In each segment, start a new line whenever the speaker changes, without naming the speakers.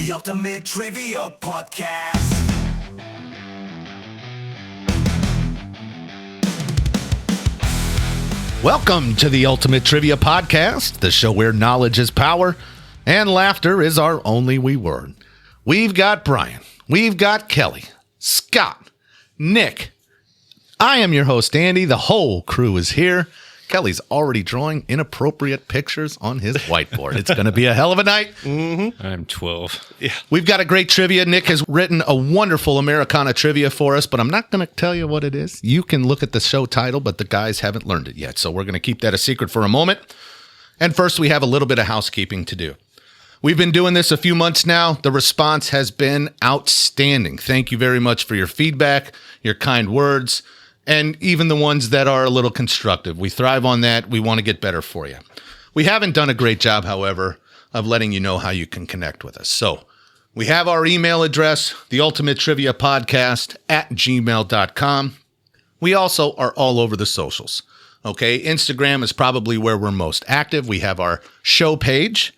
The Ultimate Trivia Podcast.
Welcome to the Ultimate Trivia Podcast, the show where knowledge is power and laughter is our only word. We've got Brian, we've got Kelly, Scott, Nick. I am your host, Andy. The whole crew is here. Kelly's already drawing inappropriate pictures on his whiteboard. It's going to be a hell of a night.
Mm-hmm.
I'm 12.
Yeah. We've got a great trivia. Nick has written a wonderful Americana trivia for us, but I'm not going to tell you what it is. You can look at the show title, but the guys haven't learned it yet, so we're going to keep that a secret for a moment. And first, we have a little bit of housekeeping to do. We've been doing this a few months now. The response has been outstanding. Thank you very much for your feedback, your kind words, and even the ones that are a little constructive. We thrive on that. We want to get better for you. We haven't done a great job, however, of letting you know how you can connect with us. So we have our email address, theultimatetriviapodcast@gmail.com. We also are all over the socials. Okay, Instagram is probably where we're most active. We have our show page.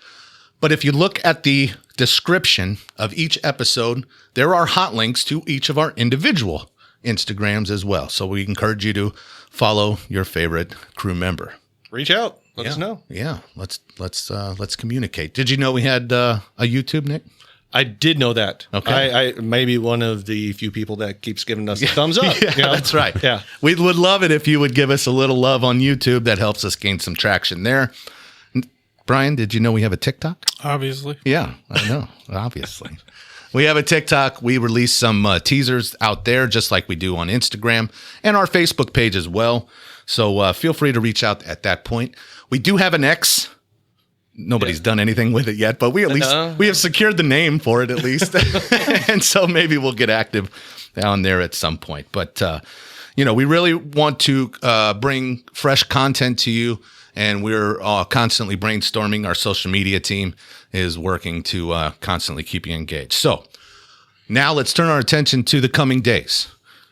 But if you look at the description of each episode, there are hot links to each of our individual Instagrams as well. So we encourage you to follow your favorite crew member.
Reach out. Let us know.
Yeah, let's communicate. Did you know we had a YouTube, Nick?
I did know that.
Okay.
I maybe one of the few people that keeps giving us a thumbs up.
Yeah,
you know?
That's right.
Yeah.
We would love it if you would give us a little love on YouTube. That helps us gain some traction there. Brian, did you know we have a TikTok?
Obviously.
Yeah, I know. Obviously. We have a TikTok. We release some teasers out there, just like we do on Instagram and our Facebook page as well. So feel free to reach out at that point. We do have an X. Nobody's done anything with it yet, but we have secured the name for it at least. And so maybe we'll get active down there at some point. But, we really want to bring fresh content to you. And we're constantly brainstorming. Our social media team is working to constantly keep you engaged. So now let's turn our attention to the coming days.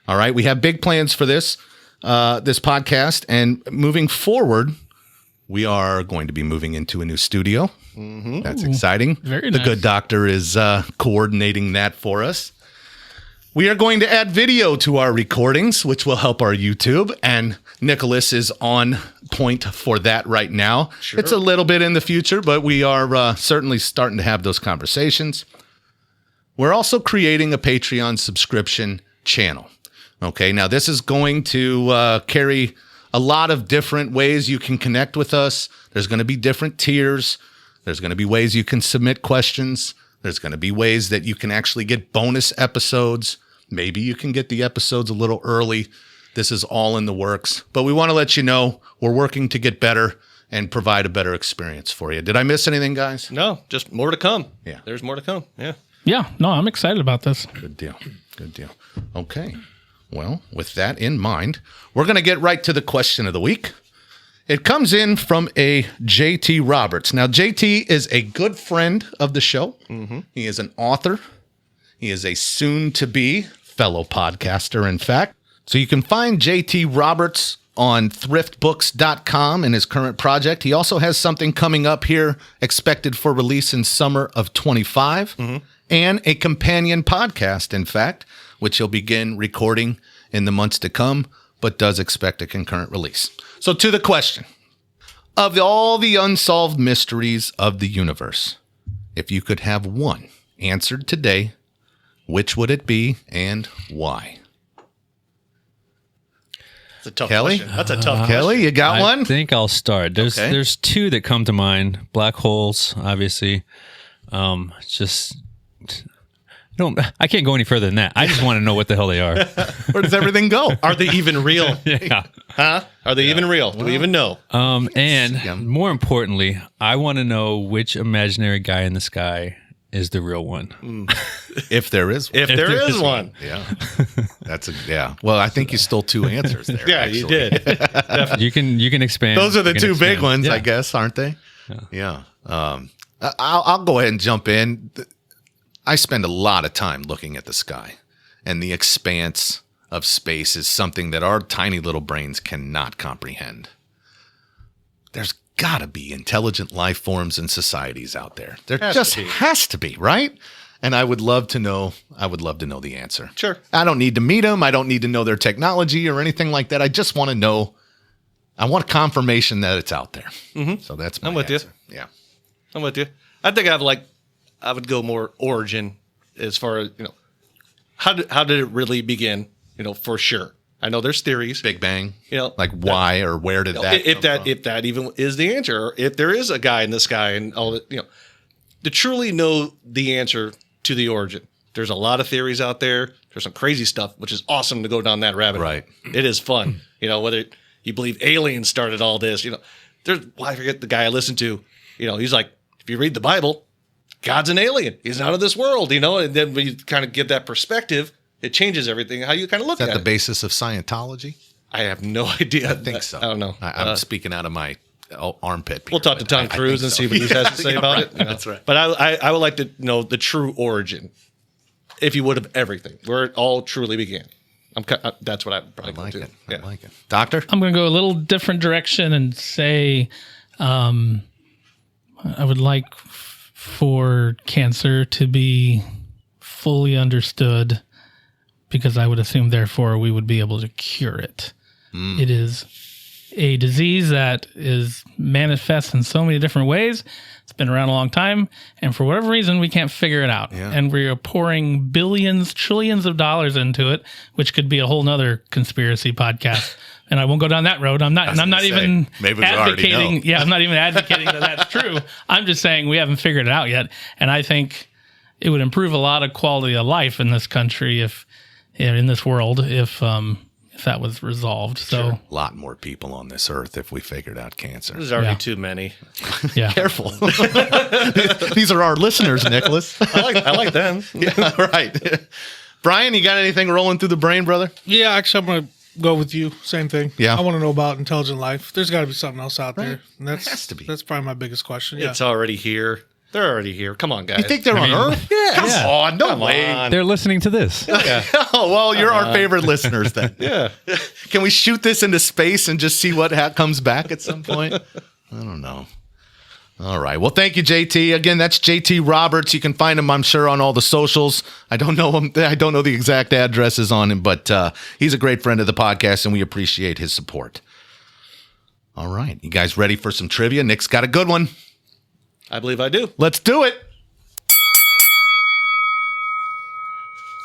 All right. We have big plans for this podcast. And moving forward, we are going to be moving into a new studio. Mm-hmm. That's exciting.
Very
nice. The good doctor is coordinating that for us. We are going to add video to our recordings, which will help our YouTube, and Nicholas is on point for that right now. Sure. It's a little bit in the future, but we are certainly starting to have those conversations. We're also creating a Patreon subscription channel. Okay, now this is going to carry a lot of different ways you can connect with us. There's going to be different tiers. There's going to be ways you can submit questions. There's going to be ways that you can actually get bonus episodes. Maybe you can get the episodes a little early. This is all in the works. But we want to let you know we're working to get better and provide a better experience for you. Did I miss anything, guys?
No, just more to come.
Yeah.
There's more to come. Yeah.
Yeah, no, I'm excited about this.
Good deal. Good deal. Okay. Well, with that in mind, we're going to get right to the question of the week. It comes in from a JT Roberts. Now, JT is a good friend of the show. Mm-hmm. He is an author. He is a soon-to-be fellow podcaster, in fact. So you can find JT Roberts on thriftbooks.com in his current project. He also has something coming up here expected for release in summer of 25, and a companion podcast, in fact, which he'll begin recording in the months to come, but does expect a concurrent release. So to the question, of all the unsolved mysteries of the universe, if you could have one answered today, which would it be and why?
That's a tough
Kelly?
question. That's a tough
Kelly, you got one?
I think I'll start. There's two that come to mind. Black holes, obviously. I can't go any further than that. I just want to know what the hell they are.
Where does everything go?
Are they even real?
Yeah.
Huh? Are they even real? Do we even know?
And more importantly, I want to know which imaginary guy in the sky is the real one.
If there is one.
If there is one.
Yeah. Well, I think you stole two answers there.
Yeah,
actually.
you did.
You can expand.
Those are the two big ones,
Yeah.
I guess, aren't they? Yeah. I'll go ahead and jump in. I spend a lot of time looking at the sky, and the expanse of space is something that our tiny little brains cannot comprehend. There's got to be intelligent life forms and societies out there. There just has to be, right? And I would love to know the answer.
Sure.
I don't need to meet them. I don't need to know their technology or anything like that. I just want to know. I want confirmation that it's out there. Mm-hmm. So that's my
I'm with
answer.
you.
Yeah.
I'm with you. I think I would go more origin as far as, how did it really begin? For sure. I know there's theories.
Big Bang.
Like
why or where did that
if
come
that
from?
if that even is the answer, or if there is a guy in the sky and all that, to truly know the answer to the origin. There's a lot of theories out there. There's some crazy stuff, which is awesome to go down that rabbit hole.
Right.
It is fun. Whether you believe aliens started all this, I forget the guy I listened to, he's like, if you read the Bible, God's an alien. He's not of this world, and then when you kind of get that perspective, it changes everything, how you kind of look at it.
Is that the basis of Scientology?
I have no idea.
I think so.
I don't know.
I'm speaking out of my armpit.
We'll talk to Tom Cruise and see what he has to say about it.
That's right.
But I would like to know the true origin, if you would, of everything, where it all truly began. That's what I probably
like
do.
it. I like it. Doctor?
I'm going to go a little different direction and say I would like for cancer to be fully understood, because I would assume, therefore, we would be able to cure it. It is a disease that is manifests in so many different ways. It's been around a long time, and for whatever reason, we can't figure it out.
Yeah.
And we are pouring billions, trillions of dollars into it, which could be a whole nother conspiracy podcast. And I won't go down that road. I'm not even
maybe we already
advocating.
know.
Yeah, I'm not even advocating that that's true. I'm just saying we haven't figured it out yet. And I think it would improve a lot of quality of life in this country in this world if that was resolved. So
A lot more people on this earth if we figured out cancer.
There's already
Yeah.
too many.
yeah.
Careful. These are our listeners, Nicholas.
I like them.
Yeah, right. Brian, you got anything rolling through the brain, brother?
Yeah, actually, I'm going to go with you. Same thing.
Yeah.
I want to know about intelligent life. There's got to be something else out there. And that's,
has to be.
That's probably my biggest question. Yeah.
It's already here. They're already here. Come on, guys.
You think they're on Earth? Yeah. Come on, no way.
They're listening to this.
Oh, well, you're our favorite listeners then.
Yeah.
Can we shoot this into space and just see what comes back at some point? I don't know. All right. Well, thank you, JT. Again, that's JT Roberts. You can find him, I'm sure, on all the socials. I don't know him. I don't know the exact addresses on him, but he's a great friend of the podcast, and we appreciate his support. All right. You guys ready for some trivia? Nick's got a good one.
I believe I do.
Let's do it.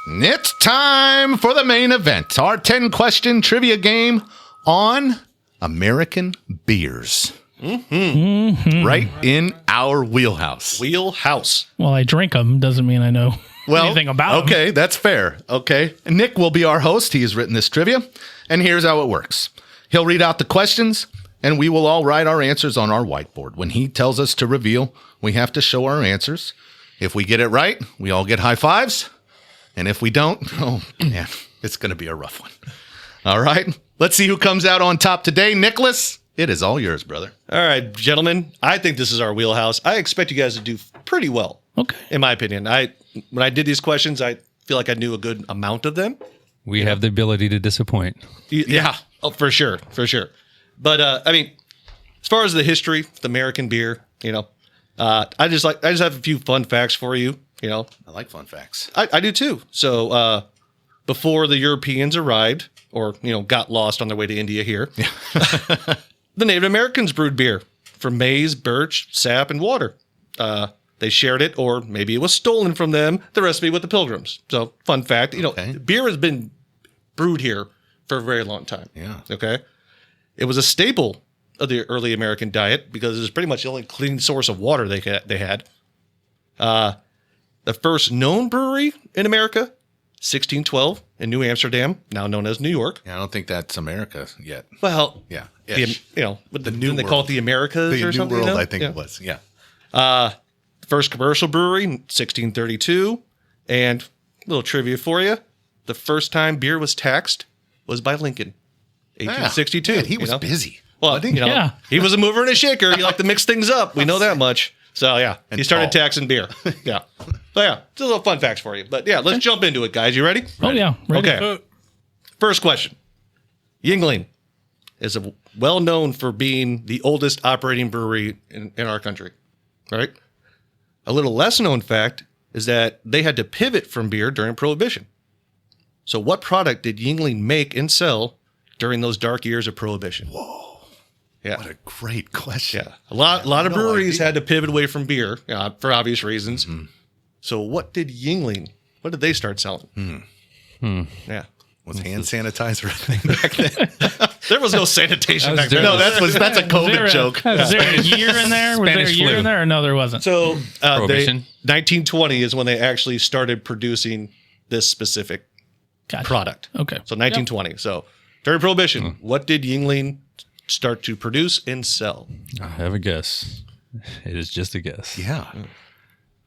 It's time for the main event, our 10-question trivia game on American beers. Right in our wheelhouse.
Wheelhouse.
Well, I drink them doesn't mean I know anything about them.
Okay, that's fair. Okay. And Nick will be our host. He has written this trivia. And here's how it works. He'll read out the questions, and we will all write our answers on our whiteboard. When he tells us to reveal, we have to show our answers. If we get it right, we all get high fives. And if we don't, oh, man, it's going to be a rough one. All right. Let's see who comes out on top today. Nicholas, it is all yours, brother.
All right, gentlemen. I think this is our wheelhouse. I expect you guys to do pretty well.
Okay.
In my opinion. When I did these questions, I feel like I knew a good amount of them.
We have the ability to disappoint.
Yeah. Oh, for sure. For sure. But, as far as the history, the American beer, I just have a few fun facts for you.
I like fun facts.
I do too. So before the Europeans arrived or, got lost on their way to India here, the Native Americans brewed beer from maize, birch, sap, and water. They shared it, or maybe it was stolen from them, the recipe with the Pilgrims. So fun fact, beer has been brewed here for a very long time.
Yeah.
Okay. It was a staple of the early American diet because it was pretty much the only clean source of water they had. The first known brewery in America, 1612 in New Amsterdam, now known as New York.
Yeah, I don't think that's America yet.
Well,
Yeah.
the
New
they call it
world.
the Americas
The
or
New
something.
World, I think it was. Yeah.
First commercial brewery, 1632. And a little trivia for you. The first time beer was taxed was by Lincoln, 1862.
Man, he was busy.
Well,
Yeah.
he was a mover and a shaker. He liked to mix things up. We know that much. So, yeah,
And
he started
tall.
taxing beer. Yeah. So, yeah, just a little fun facts for you. But, yeah, let's jump into it, guys. You ready?
Oh, yeah. Ready.
Okay. First question. Yuengling is well known for being the oldest operating brewery in our country. Right? A little less known fact is that they had to pivot from beer during Prohibition. So what product did Yuengling make and sell during those dark years of Prohibition?
Whoa.
Yeah.
What a great question.
Yeah. A lot of
no
breweries
idea.
had to pivot away from beer for obvious reasons. So what did they start selling? Yeah.
Was hand sanitizer a thing back then?
There was no sanitation
That was
back then.
during-
that's a COVID joke.
Was there a year in there? Was there a
Spanish
year
flu.
in there? Or no, there wasn't.
So
Prohibition.
1920 is when they actually started producing this specific
Gotcha.
product.
Okay.
So 1920. So during Prohibition, what did Yuengling start to produce and sell?
I have a guess. It is just a guess.
Yeah.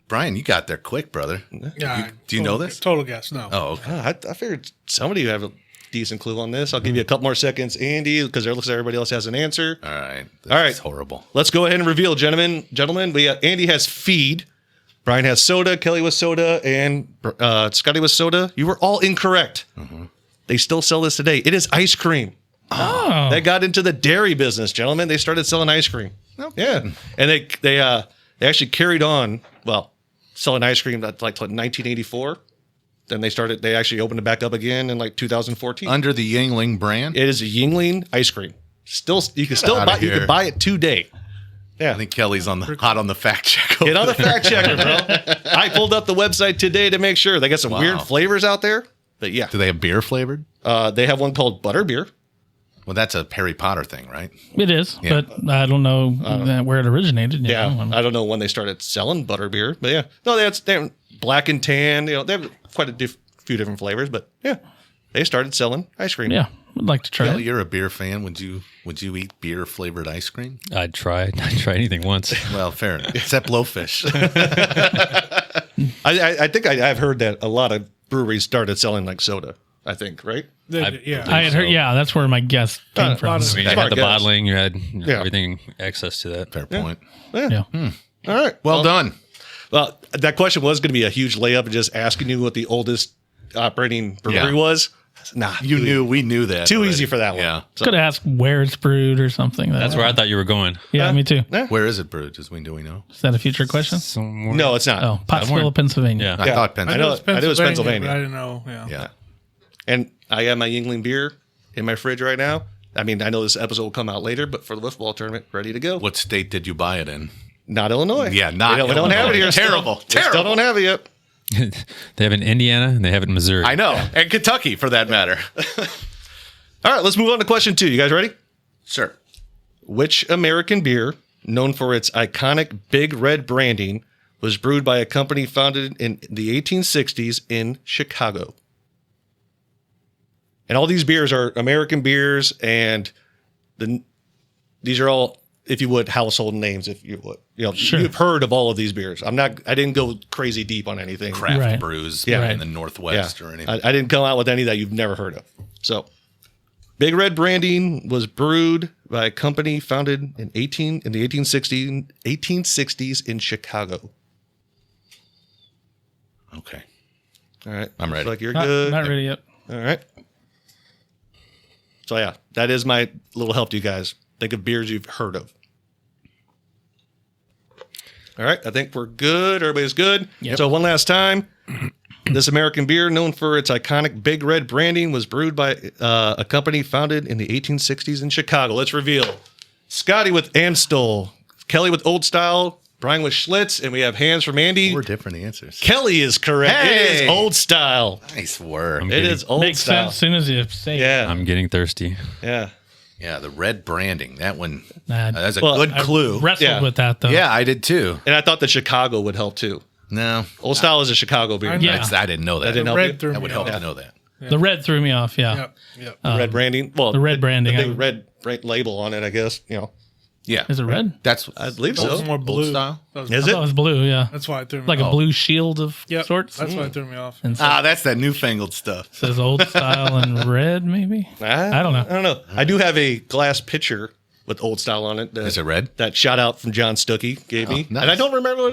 Brian, you got there quick, brother.
Yeah.
Do you know this?
Total guess. No.
Oh, okay.
I figured somebody would have a decent clue on this. I'll give you a couple more seconds, Andy, because it looks like everybody else has an answer.
All right.
All right.
It's horrible.
Let's go ahead and reveal, gentlemen. We got Andy has feed, Brian has soda, Kelly was soda, and Scotty was soda. You were all incorrect. They still sell this today. It is ice cream.
Oh.
They got into the dairy business, gentlemen. They started selling ice cream. Yeah, and they actually carried on. Well, selling ice cream like 1984. Then they actually opened it back up again in like 2014.
Under the Yuengling brand?
It is a Yuengling ice cream. You can buy it today. Yeah.
I think Kelly's hot on the fact check.
Get on the fact checker, bro. I pulled up the website today to make sure. They got some weird flavors out there. But yeah.
Do they have beer flavored?
They have one called butterbeer.
Well, that's a Harry Potter thing, right?
It is,
Yeah.
but I don't know where it originated. you
Yeah.
know.
I don't know when they started selling butterbeer, but yeah. No, they have black and tan. They have quite a few different flavors, but yeah. They started selling ice cream.
Yeah, I'd like to try
Kelly,
it.
you're a beer fan. Would you eat beer flavored ice cream?
I'd try anything once.
Well, fair enough. Except blowfish.
I think I've heard that a lot of breweries started selling like soda, I think, right?
Yeah.
I had heard, yeah, that's where my guess came from.
I mean, you
Smart
had the
guess.
bottling, you had
Yeah.
everything access to that.
Fair point.
Yeah.
All right.
Well done.
Well, that question was going to be a huge layup and just asking you what the oldest operating brewery
Yeah.
was. Nah,
We knew that.
too
already.
easy for that one.
Yeah.
Could ask where it's brewed or something.
That's where I thought you were going.
Yeah, me too.
Where is it brewed? Do we know?
Is that a future question?
Somewhere.
No, it's not.
Oh, Pottsville, Pennsylvania.
Yeah.
I thought
I
Pennsylvania.
know it's Pennsylvania.
But I didn't know. Yeah.
Yeah.
And I got my Yuengling beer in my fridge right now. I mean, I know this episode will come out later, but for the football tournament, ready to go.
What state did you buy it in?
Not Illinois.
Yeah, not
We don't have it here.
Illinois.
still.
Terrible.
We still
Terrible.
don't have it yet.
They have it in Indiana and they have it in Missouri.
I know. And Kentucky, for that matter.
All right, let's move on to question 2. You guys ready?
Sure.
Which American beer, known for its iconic Big Red branding, was brewed by a company founded in the 1860s in Chicago? And all these beers are American beers, and these are all, if you would, household names. If you would,
Sure.
you've heard of all of these beers. I didn't go crazy deep on anything.
Craft
Right.
brews
Yeah.
in the Northwest or anything.
I didn't come out with any that you've never heard of. So, Big Red branding was brewed by a company founded in the 1860s in Chicago.
Okay.
All right,
I'm ready.
Looks like you're
Not,
good.
not ready yet.
All right. So yeah, that is my little help to you guys. Think of beers you've heard of. All right, I think we're good. Everybody's good. So one last time. This American beer, known for its iconic Big Red branding, was brewed by a company founded in the 1860s in Chicago. Let's reveal. Scotty with Amstel, Kelly with Old Style, Brian with Schlitz, and we have hands from Andy.
4 different answers.
Kelly is correct. It
Hey!
is Old Style.
Nice work.
It is Old
Makes
Style.
sense as soon as you say it.
Yeah,
I'm getting thirsty.
yeah.
Yeah, the red branding. That one.
Nah,
That's a
Well,
good
I
clue.
wrestled
Yeah.
with that, though.
Yeah, I did too.
And I thought that Chicago would help too.
No.
Old Style is a Chicago beer.
Yeah.
I didn't know that.
That didn't help you?
Red threw
That
me
would help
off.
to know that.
The red threw me off, yeah.
Yep.
Red branding. Well,
the red branding,
The
I-
big red label on it, I guess.
Yeah.
Is it red?
That's
I believe
That was
so.
more blue.
style?
That was-
Is
I
it?
thought it was blue, yeah.
That's why it threw me
Like
off.
a blue shield of
Yep.
sorts.
That's why it threw me off.
And so
that's that newfangled stuff.
it says old style and red, maybe? I don't know.
I don't know. I do have a glass pitcher with Old Style on it.
Is it red?
That shout out from John Stuckey gave me,
nice.
and I don't remember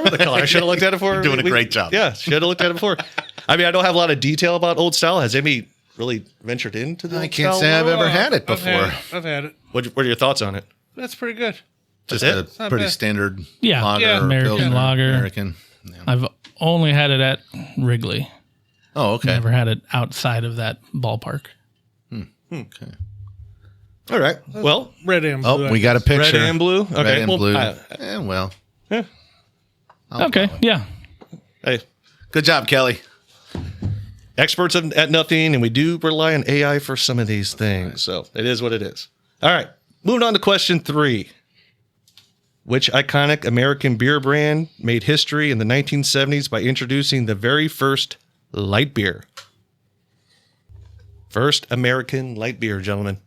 the color. I should have looked at it before.
You're doing a great job.
Yeah, should have looked at it before. I mean, I don't have a lot of detail about Old Style. Has anybody really ventured into the
I
Old
can't
Style
say I've
world?
ever had it
I've
before.
had it.
What are your thoughts on it?
That's pretty good.
Just
That's
a
Not
pretty
bad.
standard
Yeah.
lager.
Yeah.
or
American
Pilsner.
lager.
American. Yeah.
I've only had it at Wrigley.
Oh, okay.
Never had it outside of that ballpark.
Okay.
All right. Well,
Red and blue.
Oh, we got a picture.
red and blue. Okay.
Red and
well,
blue.
I-
Yeah.
Okay, yeah.
hey,
Good job, Kelly.
experts at nothing, and we do rely on AI for some of these things. So it is what it is. All right. Moving on to question 3. Which iconic American beer brand made history in the 1970s by introducing the very first light beer? First American light beer, gentlemen.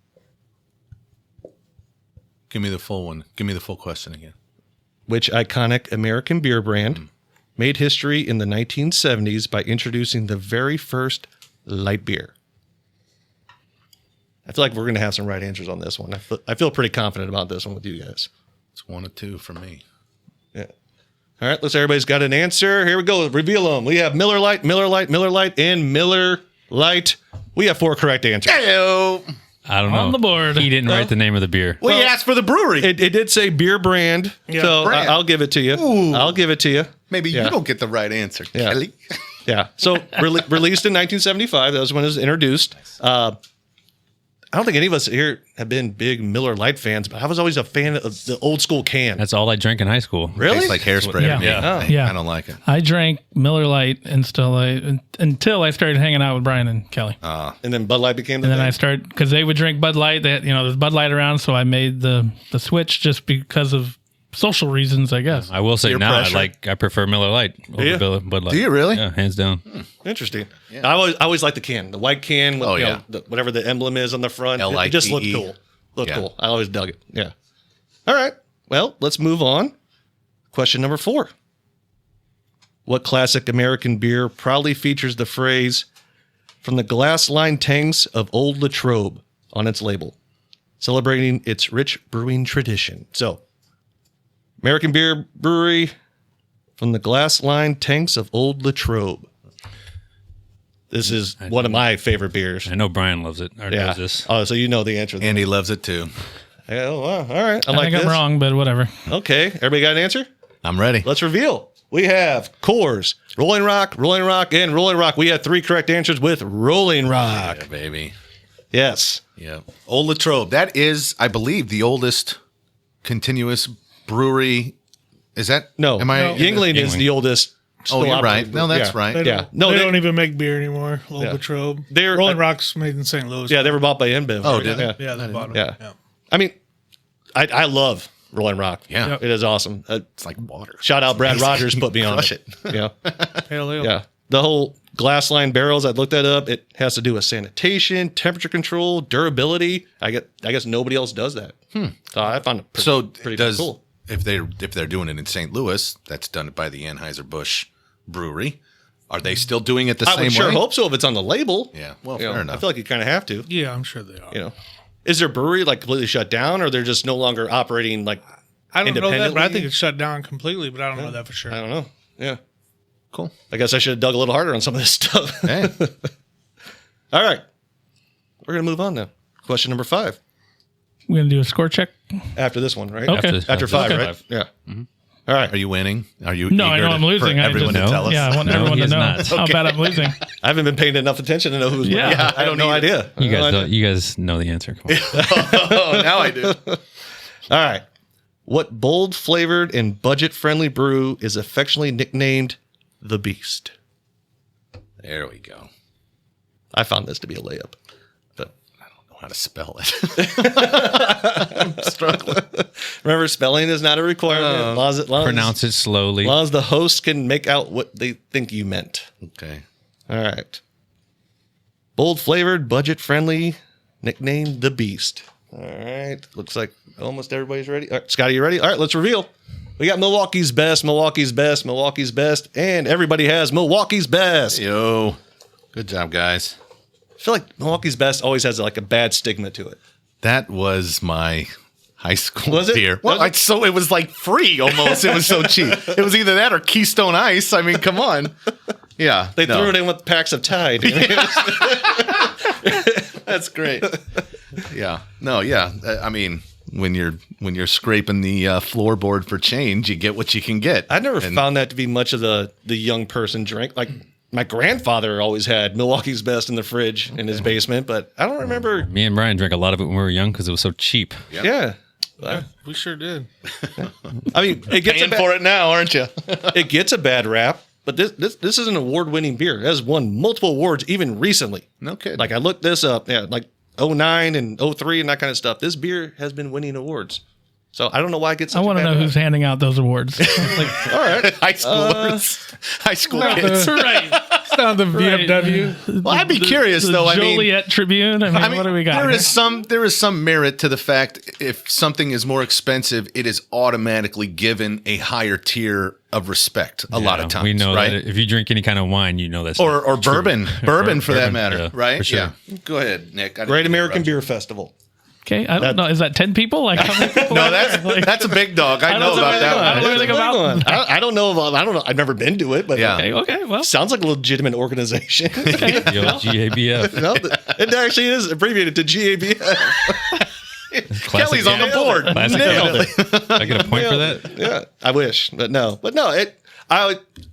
Give me the full one. Give me the full question again.
Which iconic American beer brand made history in the 1970s by introducing the very first light beer? I feel like we're going to have some right answers on this one. I feel pretty confident about this one with you guys.
It's 1 or 2 for me.
Yeah. All right, everybody's got an answer. Here we go. Reveal them. We have Miller Lite, Miller Lite, Miller Lite, and Miller Lite. We have 4 correct answers.
Heyo.
I don't know.
On the board.
He didn't write the name of the beer.
Well, you asked for the brewery.
It did say beer brand, so
brand.
I'll give it to you.
Ooh.
I'll give it to you.
Maybe
Yeah.
you don't get the right answer,
Yeah.
Kelly.
Yeah. So released in 1975. That was when it was introduced. I don't think any of us here have been big Miller Lite fans, but I was always a fan of the old school can.
That's all I drank in high school.
Really?
Tastes like hairspray.
Yeah.
to me.
Yeah.
Yeah.
I don't like it.
I drank Miller Lite until I started hanging out with Brian and Kelly.
And then Bud Light became the
And then
thing.
I started, because they would drink Bud Light. There's Bud Light around, so I made the switch just because of social reasons, I guess.
I will say
Peer
now
pressure.
I prefer Miller Lite over
you?
Bud Light.
Do you really?
Yeah, hands down.
Interesting. I always liked the can, the white can with
Oh,
you
yeah.
know, whatever the emblem is on the front. It just looked
LITE.
cool. Looked
Yeah.
cool. I always dug it. Yeah. All right. Well, let's move on. Question number 4. What classic American beer proudly features the phrase "from the glass-lined tanks of Old Latrobe" on its label, celebrating its rich brewing tradition? So, American beer brewery from the glass-lined tanks of Old Latrobe. This is one of my favorite beers.
I know Brian loves it. Or knows this.
Oh, so you know the answer.
Andy loves it too.
Oh, wow. All right. I
I
like
think
this.
I'm wrong, but whatever.
Okay. Everybody got an answer?
I'm ready.
Let's reveal. We have Coors, Rolling Rock, and Rolling Rock. We had 3 correct answers with Rolling Rock.
Yeah, baby.
Yes.
Yeah. Old Latrobe. That is, I believe, the oldest continuous brewery. Is that?
No.
Am I?
Yingling is the oldest.
Oh, you're right.
operating
No, that's
brewery.
right.
Yeah. No,
they
they-
don't even make beer anymore. Old
Yeah.
Latrobe.
They're-
Rolling Rock's made in St. Louis.
Yeah, they were bought by InBev.
Oh,
right?
did they?
Yeah.
Yeah, they bought them.
Yeah. I mean, I love Rolling Rock.
Yeah.
It is awesome.
It's like water.
Shout out Brad Rogers put me on
Crush
it. Yeah.
Pale ale.
Yeah. The whole glass line barrels, I looked that up. It has to do with sanitation, temperature control, durability. I guess nobody else does that. So I found it pretty
does
cool.
if they're doing it in St. Louis, that's done by the Anheuser-Busch Brewery. Are they still doing it the
I
same
would sure
way?
hope so if it's on the label.
Yeah. Well,
You know,
fair enough.
I feel like you kind of have to.
Yeah, I'm sure they are.
You know, is their brewery like completely shut down, or they're just no longer operating like?
I don't know that, but I
independently?
think it's shut down completely, but I don't know that for sure.
I don't know. Yeah.
Cool.
I guess I should have dug a little harder on some of this stuff.
Hey.
All right. We're gonna move on now. Question number 5.
We're going to do a score check.
After this one, right?
Okay.
After 5,
Okay.
right? Yeah. All right.
Are you winning? Are you?
No, I
eager
know I'm
for
losing. I
everyone
just,
to tell us.
Yeah, I want
No,
everyone
he
to
is
know
not.
how bad I'm losing.
I haven't been paying enough attention to know who's
Yeah.
winning.
Yeah,
I don't know idea.
You
No
guys
idea.
don't, you guys know the answer. Come on.
Oh, now I do.
All right. What bold flavored and budget friendly brew is affectionately nicknamed the Beast?
There we go.
I found this to be a layup. But
I don't know how to spell it. I'm struggling.
remember, spelling is not a requirement.
Pronounce it slowly.
As long as the host can make out what they think you meant.
Okay.
All right. Bold flavored, budget friendly, nicknamed the Beast. All right. Looks like almost everybody's ready. All right, Scotty, you ready? All right, let's reveal. We got Milwaukee's best, Milwaukee's best, Milwaukee's best, and everybody has Milwaukee's best.
Yo. Good job, guys.
I feel like Milwaukee's best always has like a bad stigma to it.
That was my high school
Was it?
beer. Well,
Was it?
it was like free almost. It was so cheap. It was either that or Keystone Ice. I mean, come on. Yeah.
They threw it in with packs of Tide.
That's great. Yeah. No, yeah. I mean, when you're scraping the floorboard for change, you get what you can get.
I never found that to be much of the young person drink. Like my grandfather always had Milwaukee's Best in the fridge in his basement, but I don't remember.
Me and Brian drank a lot of it when we were young because it was so cheap.
Yeah.
We sure did.
I mean, it gets
Paying for it now, aren't you?
it gets a bad rap, but this is an award-winning beer. It has won multiple awards even recently.
No kidding.
Like I looked this up, like 09 and 03 and that kind of stuff. This beer has been winning awards. So I don't know why it gets such
I want to know who's handing out those awards.
all right.
High school kids.
Right.
It's not the VFW.
Well, I'd be curious though. I mean,
Joliet Tribune. I mean, what do we got?
There is some merit to the fact if something is more expensive, it is automatically given a higher tier of respect. A lot of times,
we know
right?
that if you drink any kind of wine, you know that's
or
true.
bourbon for that matter,
yeah,
right?
for sure.
Yeah. Go ahead, Nick.
Great American Beer Festival.
Okay, I don't know. Is that 10 people? Like, how many people
No,
are there?
that's a big dog. I know about that
I
one.
don't know anything about.
I don't know. I don't know. I've never been to it, but
Yeah.
Okay, well,
sounds like a legitimate organization.
Yo, GABF.
No, it actually is abbreviated to GABF.
Kelly's on the board.
Classic.
Nailed it.
I get a point for that.
Yeah, I wish, but no.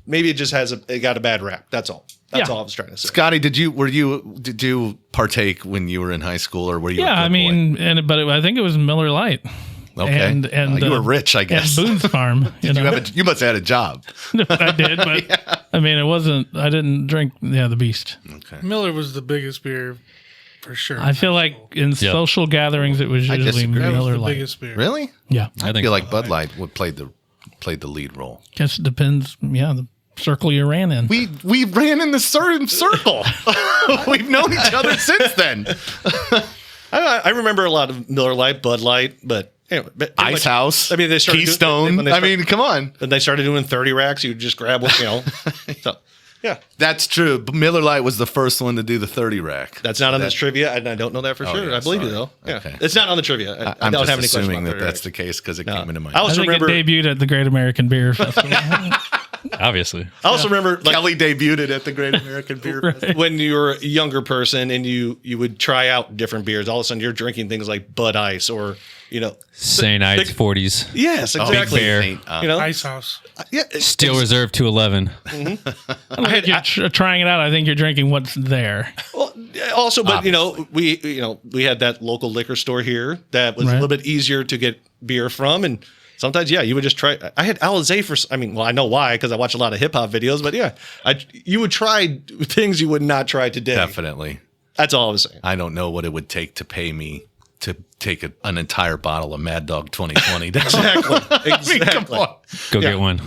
Maybe it just it got a bad rap. That's all. That's
Yeah.
all I was trying to say.
Scotty, did you partake when you were in high school, or were you?
yeah. I mean, but I think it was Miller Lite.
Okay.
And
you were rich, I guess.
And Boone's Farm. You know?
You must have had a job.
I did, but I mean, it wasn't. I didn't drink. The Beast.
Okay.
Miller was the biggest beer for sure.
I feel like in social gatherings, it was usually
disagree.
that was
Miller
the
Lite.
biggest beer.
Really?
Yeah,
I
I
think
feel like Bud Light would played the lead role.
guess it depends. Yeah, the circle you ran in.
We ran in the certain circle. We've known each other since then.
I remember a lot of Miller Lite, Bud Light, but anyway,
Ice House.
I mean, they started
Keystone.
when they started-
come on.
When they started doing 30 racks, you would just grab one, So, yeah,
That's true. But Miller Lite was the first one to do the 30 rack.
that's not on this trivia, and I don't know that for sure.
yeah,
I believe you
sorry.
though. Yeah,
Okay.
it's not on the trivia. I
I'm
don't
just
have any questions
assuming
about
that
30
that's
racks.
the case because it
No.
came into my
I
I
also
think
remember.
it debuted at the Great American Beer Festival.
obviously.
I also remember like,
Kelly debuted at the Great American Beer Festival.
when you were a younger person and you would try out different beers. All of a sudden, you're drinking things like Bud Ice or
St. Ides 40s.
Yes, exactly.
Bear.
Ice House.
Yeah,
Still reserved to 11.
I don't think you're trying it out. I think you're drinking what's there.
Well, also, but we had that local liquor store here that was a
Right.
little bit easier to get beer from, and sometimes, you would just try. I had Alizé I know why because I watch a lot of hip hop videos, but yeah, you would try things you would not try today.
Definitely.
That's all I was saying.
I don't know what it would take to pay me to take an entire bottle of Mad Dog 2020.
Exactly.
Come on.
Go get one.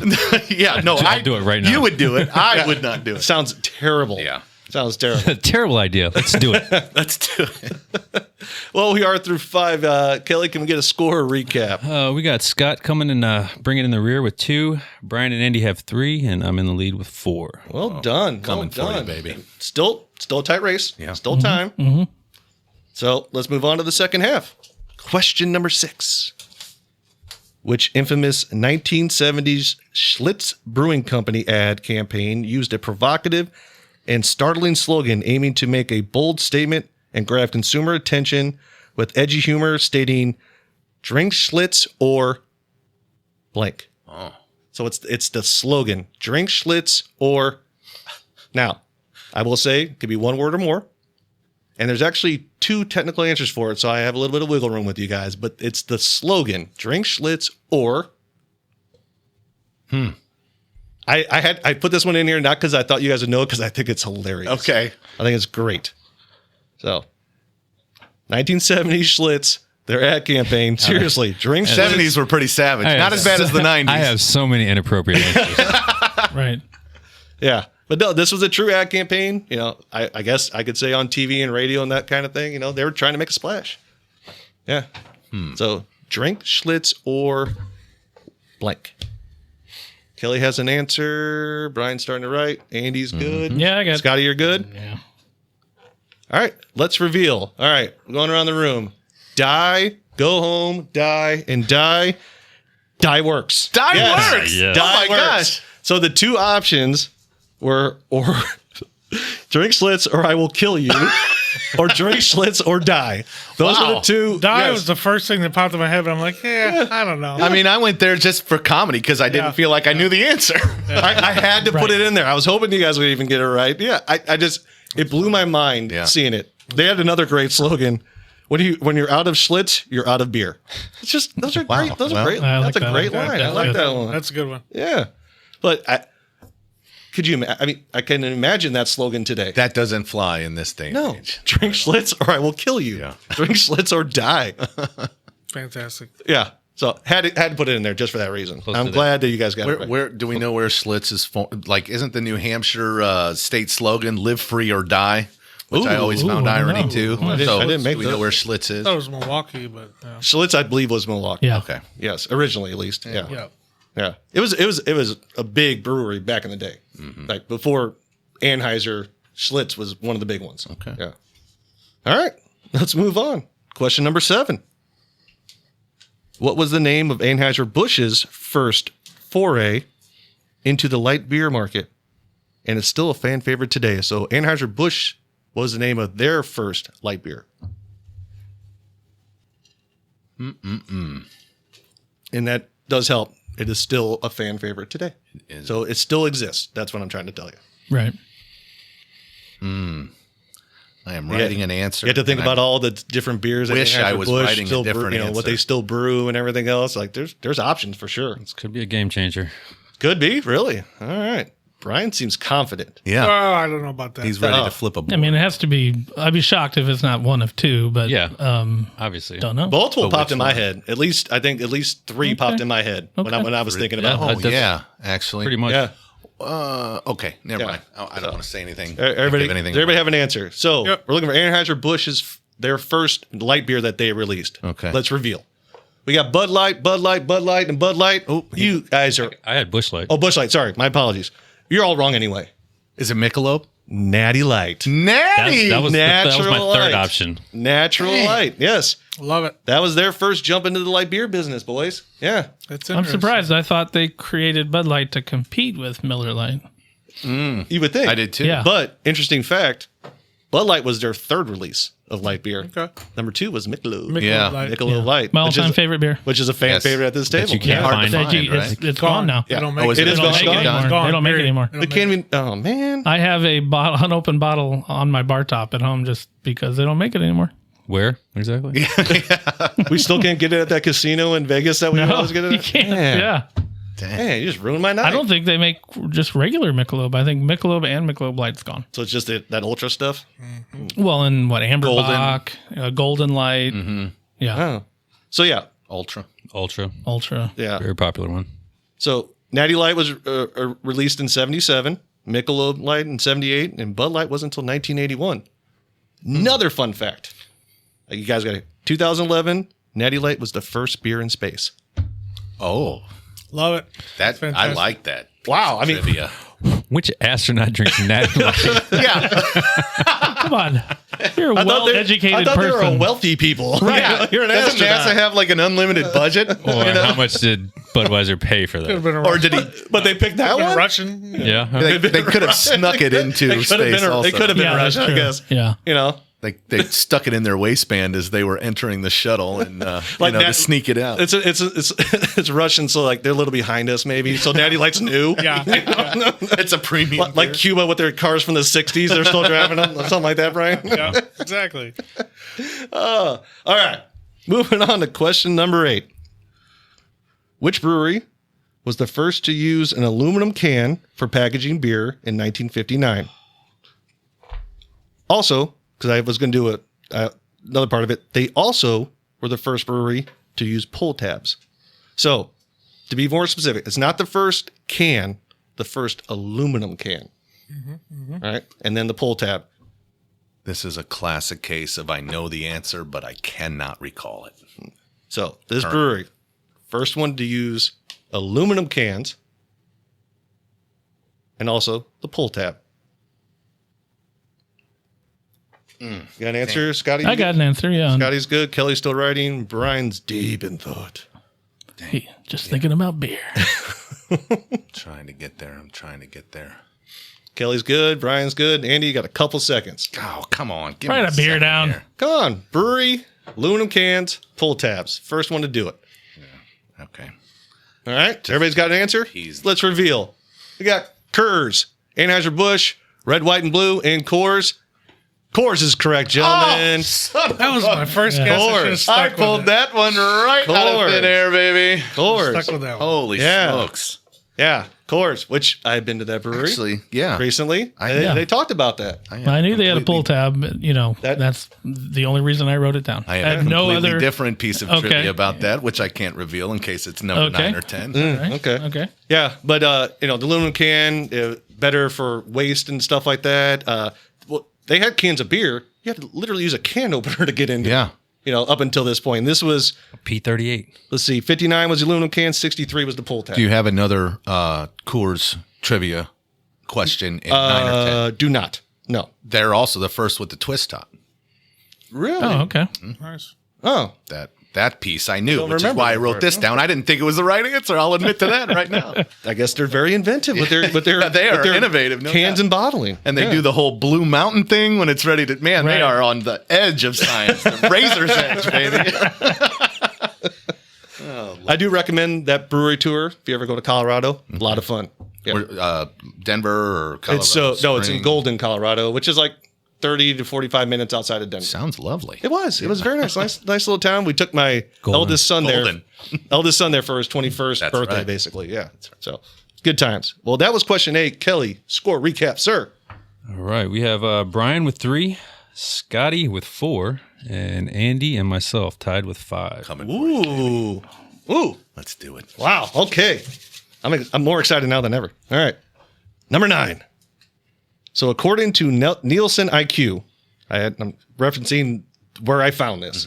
Yeah, no,
I'll do it right now.
You would do it. I would not do it.
Sounds terrible.
Yeah.
Sounds terrible.
Terrible idea. Let's do it.
Let's do it.
Well, we are through 5. Kelly, can we get a score recap?
We got Scott coming and bringing in the rear with 2. Brian and Andy have 3, and I'm in the lead with 4.
Well done.
Coming
well
for you,
done.
baby.
Still a tight race.
Yeah.
Still time. So let's move on to the second half. Question number 6. Which infamous 1970s Schlitz Brewing Company ad campaign used a provocative and startling slogan aiming to make a bold statement and grab consumer attention with edgy humor stating, "Drink Schlitz or blank."
Oh.
So it's the slogan, "Drink Schlitz or..." Now, I will say, it could be one word or more. And there's actually 2 technical answers for it, so I have a little bit of wiggle room with you guys. But it's the slogan, "Drink Schlitz or..." I put this one in here not because I thought you guys would know it, because I think it's hilarious.
Okay.
I think it's great. So, 1970s Schlitz, their ad campaign. Seriously, drink Schlitz.
70s were pretty savage. Not as bad as the 90s.
I have so many inappropriate answers.
Right.
Yeah. But no, this was a true ad campaign. I guess I could say on TV and radio and that kind of thing. They were trying to make a splash. Yeah. So, drink Schlitz or blank. Kelly has an answer. Brian's starting to write. Andy's good.
Yeah, I got
Scotty, you're good.
Yeah.
All right, let's reveal. All right, we're going around the room. Die, go home, die, and die. Die works.
Die
Yes.
works.
Yeah.
Die
Oh my
works.
gosh.
So the 2 options were or drink Schlitz or I will kill you. or drink Schlitz or die. Those are the two.
Die
yes.
was the first thing that popped in my head, but I'm like, I don't know.
I mean, I went there just for comedy because I didn't feel like I knew the answer.
I had to put it in there. I was hoping you guys would even get it right. Yeah, I just it blew my mind seeing it. They had another great slogan. When you're out of Schlitz, you're out of beer. It's just those are great. Those are great. That's a great line. I like that one.
That's a good one.
Yeah, but could you? I mean, I can imagine that slogan today.
That doesn't fly in this day and
No,
age.
drink Schlitz or I will kill you.
Yeah.
Drink Schlitz or die.
Fantastic.
Yeah. So had to put it in there just for that reason.
Close
I'm
to
glad that you guys got it right.
Where do we know where Schlitz is? Like, isn't the New Hampshire state slogan "Live free or die"? Which I always found irony too.
I didn't make
do we know
that.
where Schlitz is?
I thought it was Milwaukee, but
Schlitz, I believe, was Milwaukee.
Yeah.
Okay.
Yes, originally at least. Yeah.
yeah.
Yeah. It was a big brewery back in the day. Like before Anheuser, Schlitz was one of the big ones.
Okay.
Yeah. All right. Let's move on. Question number 7. What was the name of Anheuser-Busch's first foray into the light beer market? And it's still a fan favorite today. So Anheuser-Busch was the name of their first light beer. And that does help. It is still a fan favorite today. So it still exists. That's what I'm trying to tell you.
Right.
I am writing an answer.
You have to think
and
about all the different beers. that
wish I was
Anheuser-Busch
writing a
still
different
what
answer.
they still brew and everything else. Like there's options for sure.
This could be a game changer.
Could be, really. All right. Brian seems confident.
Yeah,
Oh, I don't know about that.
he's ready to flip a board.
I mean, it has to be. I'd be shocked if it's not one of two, but
Yeah. Obviously.
don't know.
Multiple
But
popped
which
in my
one?
head. At least 3 popped in my head when I was thinking about
Oh
it.
that's
yeah, actually.
Pretty much.
Yeah.
Okay, never
Yeah.
mind. I don't want to say anything.
Everybody,
give anything
does everybody
away.
have an answer? So
Yep.
we're looking for Anheuser-Busch's their first light beer that they released.
Okay.
Let's reveal. We got Bud Light, and Bud Light. Oh, you guys are.
I had Busch Light.
Oh, Busch Light. Sorry, my apologies. You're all wrong anyway.
Is it Michelob?
Natty Light.
Natty.
that was my
Natural
third
light.
option.
Natural Light. Yes.
Love it.
That was their first jump into the light beer business, boys. Yeah.
That's
I'm
interesting.
surprised. I thought they created Bud Light to compete with Miller Lite.
You would think.
I did too.
Yeah.
But interesting fact, Bud Light was their third release of light beer.
Okay.
Number 2 was Michelob.
Michelob
Yeah.
Light.
Michelob Light.
My
which
all-time
is-
favorite beer.
Which is a fan
Yes.
favorite at this table.
you can't
Hard
find.
to find,
It's gone now.
They don't make
Oh, is
it.
it
It is
They don't
gone.
make it
Gone.
anymore. They don't make it anymore.
They can't even. Oh, man.
I have a unopened bottle on my bar top at home just because they don't make it anymore.
Where exactly?
We still can't get it at that casino in Vegas that we always get it
You
at?
can't.
Man.
Yeah.
Man, you just ruined my night.
I don't think they make just regular Michelob. I think Michelob and Michelob Light's gone.
So it's just that ultra stuff?
Well, and what, Amberbach,
Golden.
Golden Light. Yeah.
Oh. So, yeah.
Ultra.
Ultra.
Ultra.
Yeah.
Very popular one.
So Natty Light was released in 77, Michelob Light in 78, and Bud Light wasn't until 1981. Another fun fact. You guys got it. 2011, Natty Light was the first beer in space.
Oh,
Love it.
that I
fantastic.
like that.
Wow. I mean,
Trivia.
Which astronaut drinks Natty Light?
Yeah.
Come on. You're a
I
well-educated
thought they were
person.
a wealthy people.
Yeah.
You're an
Doesn't
astronaut.
NASA have like an unlimited budget?
Or how much did Budweiser pay for
Could have
that?
been a
Or
Russian.
did he?
But they picked that one?
Russian.
Yeah.
They could have snuck it into
It could have
space.
been,
also.
it could have been
Yeah, that's
Russian, I
true.
guess.
Yeah.
You know,
They stuck it in their waistband as they were entering the shuttle, and
Like
to
that-
sneak it out.
it's Russian, so like they're a little behind us, maybe. So Natty Light's new.
Yeah.
It's a premium.
Like Cuba with their cars from the 60s, they're still driving them. Something like that, Brian.
Yeah. Exactly.
All right. Moving on to question number 8. Which brewery was the first to use an aluminum can for packaging beer in 1959? Also, because I was going to do another part of it, they also were the first brewery to use pull tabs. So, to be more specific, it's not the first can, the first aluminum can. All right. And then the pull tab.
This is a classic case of I know the answer, but I cannot recall it.
So, this brewery, first one to use aluminum cans and also the pull tab. You got an answer, Scotty?
I got an answer, yeah.
Scotty's good. Kelly's still writing. Brian's deep in thought.
Hey, just thinking about beer.
Trying to get there. I'm trying to get there.
Kelly's good. Brian's good. Andy, you got a couple seconds.
Oh, come on. Give
Write
me
a beer
second
down.
here.
Come on. Brewery, aluminum cans, pull tabs. First one to do it.
Okay.
All right. Everybody's got an answer?
He's-
Let's reveal. We got Kurz, Anheuser-Busch, Red, White, and Blue, and Coors. Coors is correct, gentlemen.
That was my first guess. I should have
I
stuck
pulled
with
that one right out of
Coors.
thin air, baby.
Coors.
Stuck with that one.
Holy
Yeah.
smokes.
Yeah, Coors, which I've been to that brewery
Actually, yeah.
recently.
Yeah.
They talked about that.
I knew they had a pull tab. But, that's the only reason I wrote it down.
I have a
no
completely
other.
different piece of
Okay.
trivia about that, which I can't reveal in case it's number
Okay.
9 or 10.
Right.
Okay.
Okay.
Yeah, but the aluminum can better for waste and stuff like that. Well, they had cans of beer. You had to literally use a can opener to get into.
Yeah.
Up until this point. This was
P38.
let's see, 59 was the aluminum can, 63 was the pull tab.
Do you have another Coors trivia question in 9 or 10?
Do not. No.
They're also the first with the twist top.
Really?
Oh, okay.
Nice.
Oh.
That piece I knew,
don't
which is
remember
why I
that
wrote
part.
this down. I didn't think it was the right answer. I'll admit to that right now.
I guess they're very inventive with their
They are
with their
innovative, no
cans
doubt.
and bottling.
And they do the whole Blue Mountain thing when it's ready to. Man,
Right.
they are on the edge of science, the razor's edge, baby.
I do recommend that brewery tour if you ever go to Colorado. A lot of fun. Yeah.
Or, Denver or Colorado.
It's it's in
Springs.
Golden, Colorado, which is like 30 to 45 minutes outside of Denver.
Sounds lovely.
It was very nice. Nice little town. We took my
Golden.
eldest son
Golden.
there. Eldest son there for his 21st
That's
birthday,
right.
basically. Yeah. So good times. Well, that was question 8. Kelly, score recap, sir.
All right. We have Brian with 3, Scotty with 4, and Andy and myself tied with 5.
Coming for you.
Ooh.
Let's do it.
Wow. Okay. I'm more excited now than ever. All right. Number 9. So according to Nielsen IQ, I'm referencing where I found this.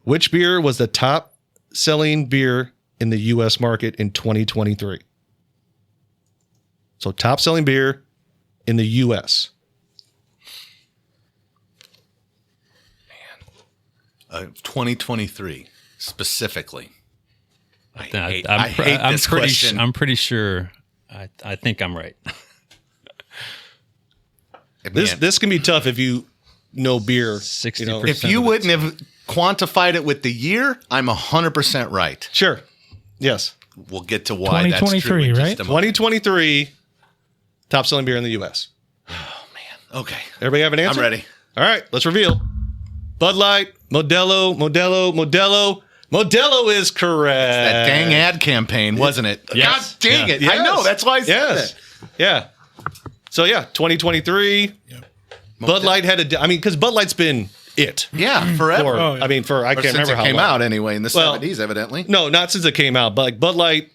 Which beer was the top selling beer in the U.S. market in 2023? So top selling beer in the U.S.
2023 specifically. I hate
I'm
this
pretty.
question.
I'm pretty sure. I think I'm right.
This can be tough if you know beer.
60%.
If you wouldn't have quantified it with the year, I'm 100% right.
Sure. Yes.
We'll get to why that's true.
2023,
in just
right?
a moment.
2023 top selling beer in the U.S.
Okay.
Everybody have an answer?
I'm ready.
All right, let's reveal. Bud Light, Modelo is correct.
That dang ad campaign, wasn't it?
Yes.
God dang
Yeah.
it. I know. That's why I said
Yes.
that.
Yeah. So, 2023. Bud Light had because Bud Light's been it.
Yeah, forever.
I can't
Or
remember
since it
how
came
long.
out anyway in the
Well,
70s, evidently.
No, not since it came out, but like Bud Light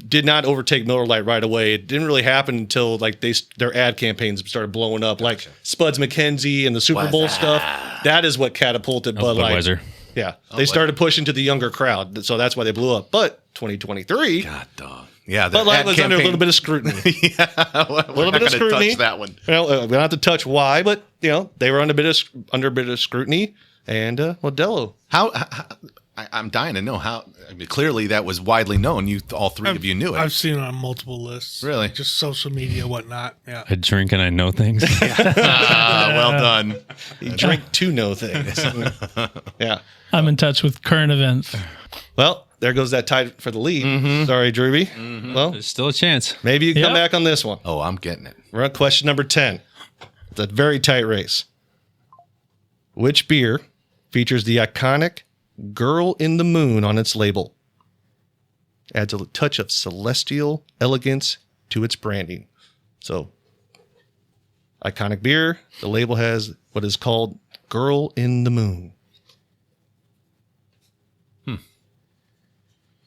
did not overtake Miller Lite right away. It didn't really happen until like their ad campaigns started blowing up, like Spuds McKenzie and the Super Bowl stuff. That is what catapulted Bud Light.
Budweiser.
Yeah, they started pushing to the younger crowd, so that's why they blew up. But 2023,
God, dog. Yeah, the
Bud Light
ad
was under a
campaign-
little bit of scrutiny.
a
little bit of scrutiny.
Touch that one.
Well, we don't have to touch why, but they were under a bit of scrutiny. And Modelo.
How I'm dying to know how. I mean, clearly that was widely known. All three of you knew it.
I've seen it on multiple lists.
Really?
Just social media, whatnot. Yeah.
I drink and I know things.
Well done.
You drink to know things. Yeah.
I'm in touch with current events.
Well, there goes that tie for the lead. Sorry, Drewby. Well,
There's still a chance.
maybe you can come
Yep.
back on this one.
Oh, I'm getting it.
We're on question number 10. It's a very tight race. Which beer features the iconic Girl in the Moon on its label? Adds a touch of celestial elegance to its branding. So, iconic beer. The label has what is called Girl in the Moon.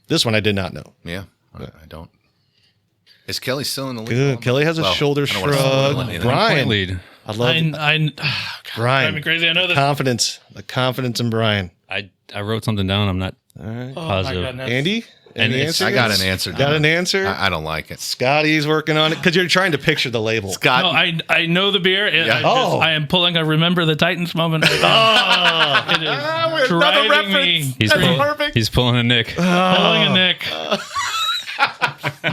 This one I did not know.
Yeah, I don't. Is Kelly still in the lead?
Good. Kelly has a
Well,
shoulder
I don't wanna spoil
shrug.
anything.
Brian,
Point lead.
I love Brian.
Drive me crazy. I know this.
The confidence in Brian.
I wrote something down. I'm not
Oh my
positive.
goodness.
Andy,
And
any
it's-
answer?
I got an answer.
Got an answer?
I don't like it.
Scotty's working on it because you're trying to picture the label.
Scott,
No, I know the beer.
Yeah.
I am pulling a Remember the Titans moment right now. It is
another
driving me.
reference.
He's
That's
pulling,
perfect.
he's pulling a Nick.
Pulling a Nick.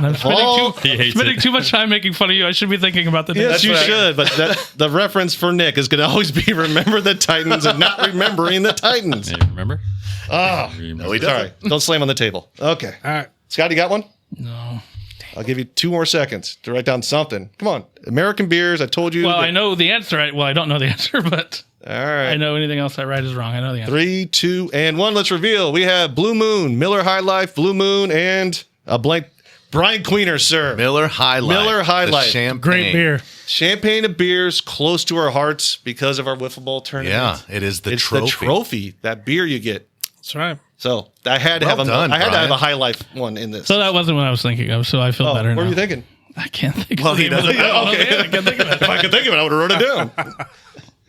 and I'm
He hates
spending
it.
too much time making fun of you. I should be thinking about the
Yes,
name.
you should, but the reference for Nick is going to always be remember the Titans and not remembering the Titans.
You remember?
No, he
Sorry,
doesn't.
don't slam on the table. Okay.
All right.
Scott, you got one?
No.
I'll give you 2 more seconds to write down something. Come on. American beers, I told you.
Well,
that-
I know the answer. Well, I don't know the answer, but
All right.
I know anything else I write is wrong. I know the answer.
3, 2, and 1. Let's reveal. We have Blue Moon, Miller High Life, Blue Moon, and a blank. Brian Queener, sir.
Miller High Life.
Miller High
the
Life.
Champagne.
Great beer.
Champagne of beers close to our hearts because of our wiffle ball tournament.
Yeah, it is the
It's
trophy.
the trophy, that beer you get.
That's right.
So I had to
Well
have
done,
I had to have
Brian.
a High Life one in this.
So that wasn't what I was thinking of. So I feel better
what
now.
were you thinking?
I can't think.
Well,
of the
he
name of the-
doesn't-
I don't know
okay.
the name. I can't think of it.
If I could think of it, I would have wrote it down.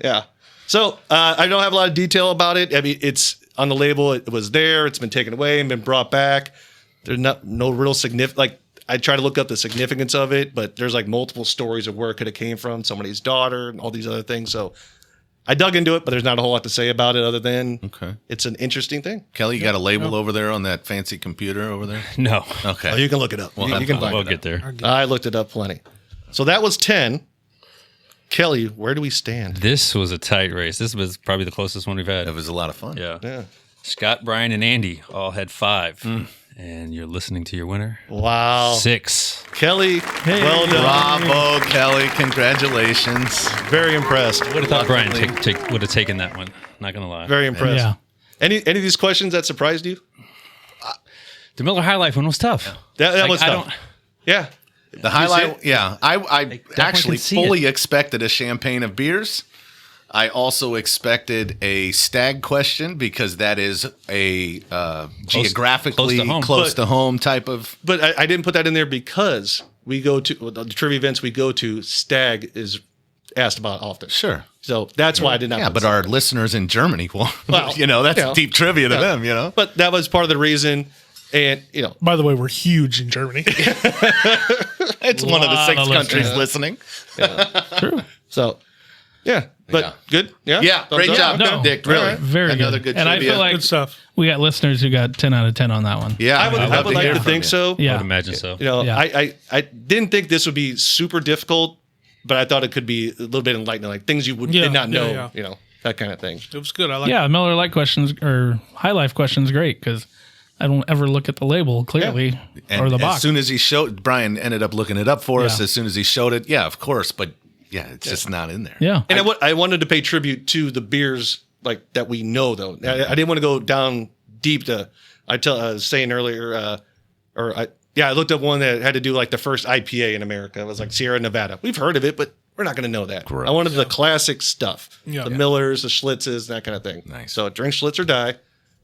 Yeah. So I don't have a lot of detail about it. I mean, it's on the label. It was there. It's been taken away and been brought back. There's no real significant. Like I try to look up the significance of it, but there's like multiple stories of where it could have came from, somebody's daughter, and all these other things. So I dug into it, but there's not a whole lot to say about it other than
Okay.
it's an interesting thing.
Kelly, you got a label over there on that fancy computer over there?
No.
Okay.
Oh, you can look it up.
Well,
you can find
We'll
it.
get there.
I looked it up plenty. So that was 10. Kelly, where do we stand?
This was a tight race. This was probably the closest one we've had.
It was a lot of fun.
Yeah.
Yeah.
Scott, Brian, and Andy all had 5. And you're listening to your winner.
Wow.
6.
Kelly, well done.
Bravo, Kelly. Congratulations.
Very impressed.
Would have thought Brian would have taken that one. Not gonna lie.
Very impressed.
Yeah.
Any of these questions that surprised you?
The Miller High Life one was tough.
That
Like,
was
I
tough.
don't.
Yeah.
The highlight, yeah. I actually
can see
fully expected a champagne of beers. I also expected a stag question because that is a geographically
close to home.
type of.
But I didn't put that in there because we go to the trivia events we go to, stag is asked about often.
Sure.
So that's why I did not.
Yeah,
put
but
stag.
our listeners in Germany, well,
Well,
that's
yeah.
deep trivia to them,
But that was part of the reason. And,
By the way, we're huge in Germany.
It's one of the
Lot
6
of
countries
listeners.
listening.
so, yeah. But
Yeah.
good. Yeah.
Yeah,
Thumbs
great
up?
job,
No.
Dick. Really,
Very
another
good.
good
And I
trivia.
feel like
Good stuff.
we got listeners who got 10 out of 10 on that one.
yeah,
I would
I'd love
like
hear
to
from
think
you.
so.
I
Yeah.
would imagine so.
Yeah.
I didn't think this would be super difficult, but I thought it could be a little bit enlightening, like things you
Yeah,
did not
yeah,
know,
yeah.
that kind of thing.
It was good. I like
Yeah, Miller Lite questions or High Life questions great because I don't ever look at the label clearly
And
or the
as
box.
soon as he showed, Brian ended up looking it up for us.
Yeah.
As soon as he showed it, yeah, of course, but yeah, it's just not in there.
yeah.
And I wanted to pay tribute to the beers like that we know, though. I didn't want to go down deep to. I was saying earlier, I looked up one that had to do like the first IPA in America. It was like Sierra Nevada. We've heard of it, but we're not going to know that.
Correct.
I wanted the classic stuff,
Yeah.
the Millers, the Schlitzes, that kind of thing.
Nice.
So drink Schlitz or die.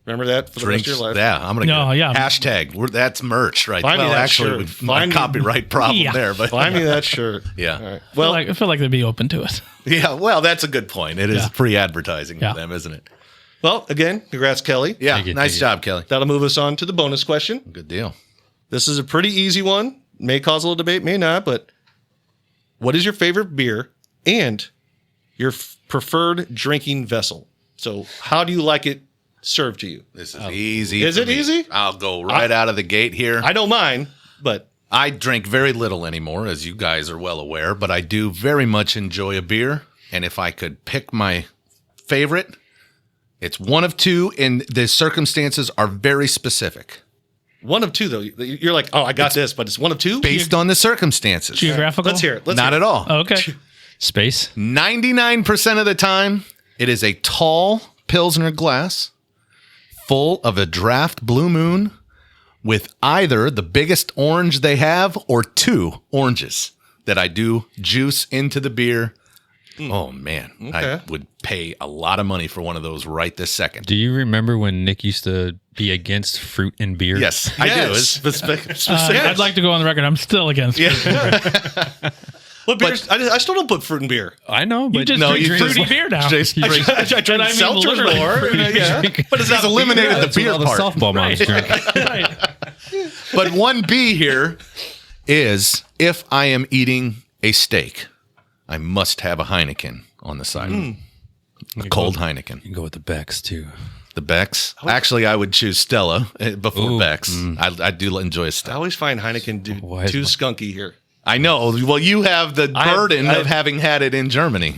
Remember that for the
Drinks,
rest of your life.
yeah, I'm gonna
No,
get
yeah.
hashtag. That's merch, right?
Find me
well,
that
actually,
shirt.
we
Find me-
copyright problem
Yeah.
there, but
Buy me that shirt.
Yeah.
All right.
Well,
Well,
I feel like they'd be open to it.
yeah, well, that's a good point. It is
Yeah.
free advertising
Yeah.
for them, isn't it?
well, again, congrats, Kelly.
Yeah,
Thank you,
nice
thank you.
job, Kelly.
That'll move us on to the bonus question.
Good deal.
This is a pretty easy one. May cause a little debate, may not, but what is your favorite beer and your preferred drinking vessel? So, how do you like it served to you?
This is easy.
Is
for
it
me.
easy?
I'll go right out of the gate here.
I don't mind, but
I drink very little anymore, as you guys are well aware, but I do very much enjoy a beer. And if I could pick my favorite, it's one of two, and the circumstances are very specific.
one of two, though. You're like, oh, I got this, but it's one of two?
Based on the circumstances.
Geographical?
Let's hear it.
Not at all.
Oh, okay.
Space.
99% of the time, it is a tall Pilsner glass full of a draft Blue Moon with either the biggest orange they have or 2 oranges that I do juice into the beer. Oh, man.
Okay.
I would pay a lot of money for one of those right this second.
Do you remember when Nick used to be against fruit and beer?
Yes, I do.
Yes.
It's-
I'd like to go on the record. I'm still against it.
What beers? I still don't put fruit in beer.
I know, but
You just
No,
drink
you
fruity
just-
beer now.
Jason drinks-
I drink
I mean
seltzers
literally
more.
fruity
Yeah.
beer.
But it's
He's
not
eliminated
That's
the
what
beer
all the
part.
softball moms drink.
Right.
But 1B here is if I am eating a steak, I must have a Heineken on the side. A cold Heineken.
You can go with the Becks too.
The Beck's. Actually, I would choose Stella before
Ooh,
Beck's. I do enjoy a
I
Stella.
always find Heineken
Why is
too
my-
skunky here.
I know. Well, you have the burden of having had it in Germany.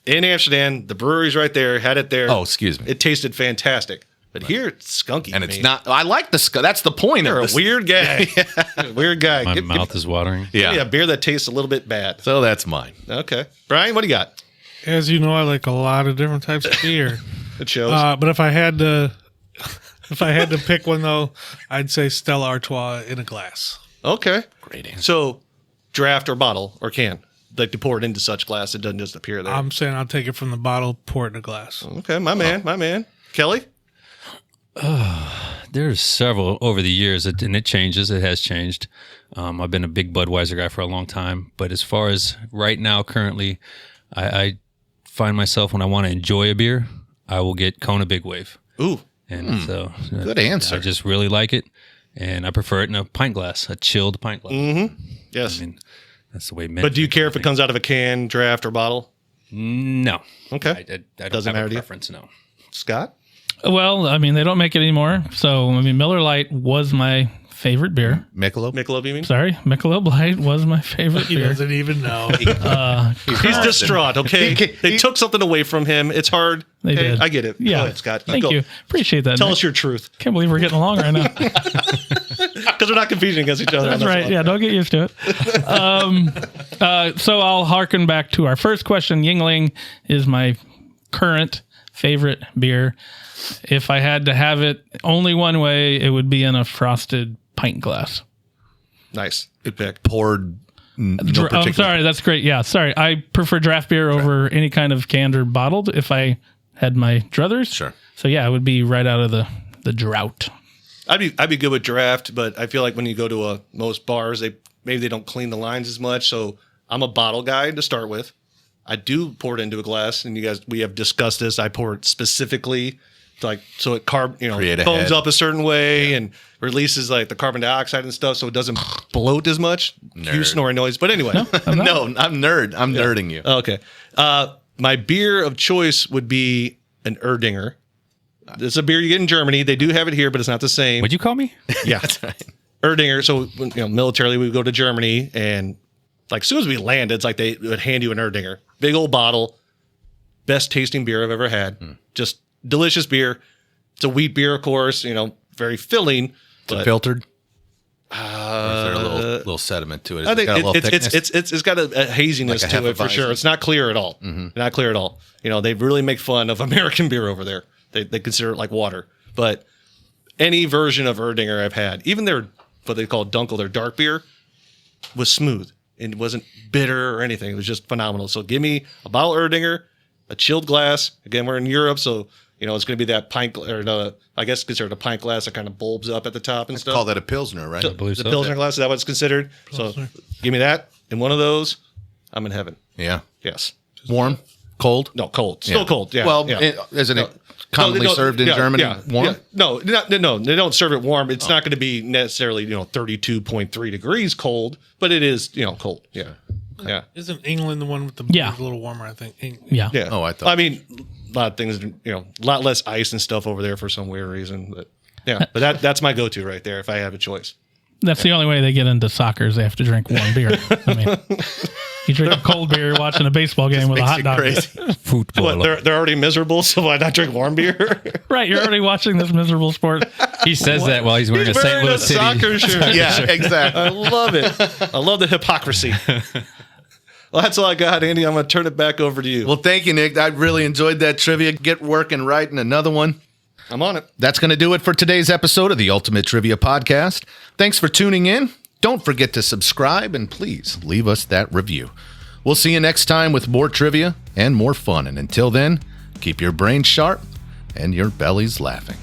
In Amsterdam, the brewery's right there. Had it there.
Oh, excuse me.
It tasted fantastic. But here, it's skunky.
And
to
it's
me.
not. I like the skunk. That's the point
You're
of
a
this.
weird guy. Weird guy.
My
Give
mouth is watering.
me
Yeah.
a beer that tastes a little bit bad.
So that's mine.
Okay. Brian, what do you got?
As you know, I like a lot of different types of beer.
It shows.
But if I had to, pick one though, I'd say Stella Artois in a glass.
Okay.
Great answer.
So, draft or bottle or can? Like to pour it into such glass, it doesn't just appear there.
I'm saying I'll take it from the bottle, pour it in a glass.
Okay, my man. Kelly?
There's several over the years, and it changes. It has changed. I've been a big Budweiser guy for a long time, but as far as right now, currently, I find myself when I want to enjoy a beer, I will get Kona Big Wave,
Ooh.
and so
Good answer.
I just really like it, and I prefer it in a pint glass, a chilled pint glass.
Yes.
I mean, that's the way. Men
But do you care if it
drink.
comes out of a can, draft, or bottle?
No.
Okay.
I don't
Doesn't
have
matter
a
to you?
preference. No.
Scott?
Well, I mean, they don't make it anymore. So, I mean, Miller Lite was my favorite beer.
Michelob.
Michelob, you mean?
Sorry, Michelob Light was my favorite
He
beer.
doesn't even know.
He's distraught, okay? They took something away from him. It's hard.
They
Okay,
did.
I get it.
Yeah.
Go ahead, Scott.
Thank
Go.
you. Appreciate that.
Tell
Nick.
us your truth.
Can't believe we're getting along right now.
Because we're not competing against each other.
That's
on this
right.
one.
Yeah, don't get used to it. So I'll harken back to our first question. Yingling is my current favorite beer. If I had to have it only one way, it would be in a frosted pint glass.
Nice. Good pick.
Poured. No
I'm
particular.
sorry, that's great. Yeah, sorry. I prefer draft beer over any kind of canned or bottled if I had my druthers.
Sure.
So yeah, it would be right out of the drought.
I'd be good with draft, but I feel like when you go to most bars, maybe they don't clean the lines as much. So I'm a bottle guy to start with. I do pour it into a glass, and we have discussed this. I pour it specifically so it
Create a
foams
head.
up a certain way and releases like the carbon dioxide and stuff, so it doesn't bloat as much. You snoring noise, but anyway.
No, I'm nerding you.
Okay. My beer of choice would be an Erdinger. It's a beer you get in Germany. They do have it here, but it's not the same.
What'd you call me?
Yeah.
That's right.
Erdinger. So, militarily, we would go to Germany, and like as soon as we landed, it's like they would hand you an Erdinger. Big old bottle. Best tasting beer I've ever had. Just delicious beer. It's a wheat beer, of course, very filling. But
Filtered. Or is there a little sediment to it?
I think
Got a little thickness?
it's got a haziness
Like a
to it for sure.
Hefeweizen.
It's not clear at all. Not clear at all. They really make fun of American beer over there. They consider it like water. But any version of Erdinger I've had, even their what they call Dunkel, their dark beer, was smooth and it wasn't bitter or anything. It was just phenomenal. So give me a bottle of Erdinger, a chilled glass. Again, we're in Europe, so it's going to be that pint I guess considered a pint glass that kind of bulbs up at the top and stuff.
Call that a Pilsner, right?
believe
The
so.
Pilsner glass, is that what it's considered?
Pilsner.
So give me that. And one of those, I'm in heaven.
Yeah.
Yes.
Warm? Cold?
No, cold. Still cold. Yeah.
Well,
yeah.
isn't it commonly served in Germany warm?
Yeah. No, they don't serve it warm. It's not going to be necessarily 32.3 degrees cold, but it is cold. Yeah. Yeah.
Isn't England the one with the
Yeah.
a little warmer? I think.
Yeah.
Yeah.
Oh, I thought-
I mean, a lot of things. A lot less ice and stuff over there for some weird reason. But yeah, but that's my go-to right there if I have a choice.
That's the only way they get into soccer is they have to drink warm beer. I mean, you drink a cold beer you're watching a baseball game with a
Makes
hot
you
dog.
crazy.
Football.
What? They're already miserable, so why not drink warm beer?
Right, you're already watching this miserable sport.
He says that while he's wearing
He's
a St.
wearing a
Louis City.
soccer shirt.
Yeah, exactly.
I love it. I love the hypocrisy. Well, that's all I got, Andy. I'm going to turn it back over to you.
Well, thank you, Nick. I really enjoyed that trivia. Get working writing another one.
I'm on it.
That's going to do it for today's episode of the Ultimate Trivia Podcast. Thanks for tuning in. Don't forget to subscribe and please leave us that review. We'll see you next time with more trivia and more fun. And until then, keep your brains sharp and your bellies laughing.